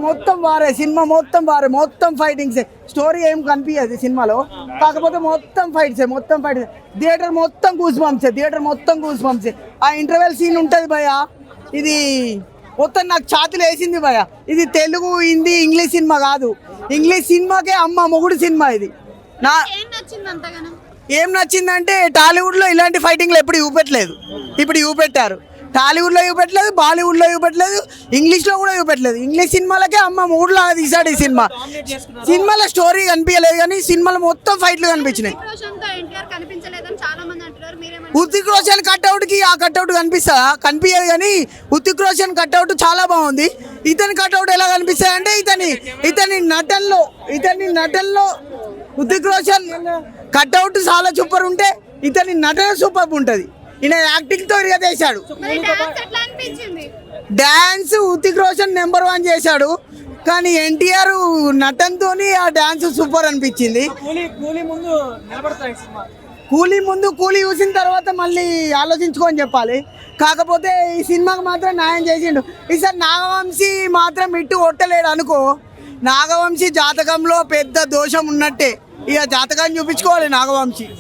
మొత్తం వారే సినిమా మొత్తం ఫైటింగ్స్, స్టోరీ ఏం కనిపించదు సినిమాలో, కాకపోతే మొత్తం ఫైట్స్. థియేటర్ మొత్తం గూస్ బంప్స్. ఆ ఇంటర్వెల్ సీన్ ఉంటుంది భయ, ఇది మొత్తం నాకు ఛాతీలు వేసింది భయ. ఇది తెలుగు, హిందీ, ఇంగ్లీష్ సినిమా కాదు, ఇంగ్లీష్ సినిమాకే అమ్మ మొగుడు సినిమా ఇది. నా ఏం నచ్చిందంటే టాలీవుడ్లో ఇలాంటి ఫైటింగ్లు ఎప్పుడు చూపెట్టలేదు, ఇప్పుడు చూపెట్టారు. టాలీవుడ్లో చూపెట్టలేదు, బాలీవుడ్లో చూపెట్టలేదు, ఇంగ్లీష్లో కూడా చూపెట్టలేదు. ఇంగ్లీష్ సినిమాలకే అమ్మ మూడులాగా తీసాడు ఈ సినిమా. సినిమాలో స్టోరీ కనిపించలేదు కానీ సినిమాలో మొత్తం ఫైట్లు కనిపించినాయి. హృతిక్ రోషన్ కట్అవుట్కి ఆ కట్అవుట్ కనిపించదు కానీ హృతిక్ రోషన్ కట్అవుట్ చాలా బాగుంది. ఇతని కట్అవుట్ ఎలా కనిపిస్తుంది అంటే ఇతని నటనలో హృతిక్ రోషన్ కట్అవుట్ చాలా సూపర్ ఉంటే ఇతని నటన సూపర్ ఉంటుంది. ఈయన యాక్టింగ్ తో చేశాడు. డాన్స్ హృతిక్ రోషన్ నెంబర్ 1 చేశాడు కానీ ఎన్టీఆర్ నటనతో ఆ డాన్స్ సూపర్ అనిపించింది. కూలీ చూసిన తర్వాత మళ్ళీ ఆలోచించుకొని చెప్పాలి. కాకపోతే ఈ సినిమాకి మాత్రం న్యాయం చేసిండు. ఈసారి నాగవంశీ మాత్రం ఇట్టు కొట్టలేడు అనుకో, నాగవంశీ జాతకంలో పెద్ద దోషం ఉన్నట్టే. ఇక జాతకాన్ని చూపించుకోవాలి నాగవంశీ.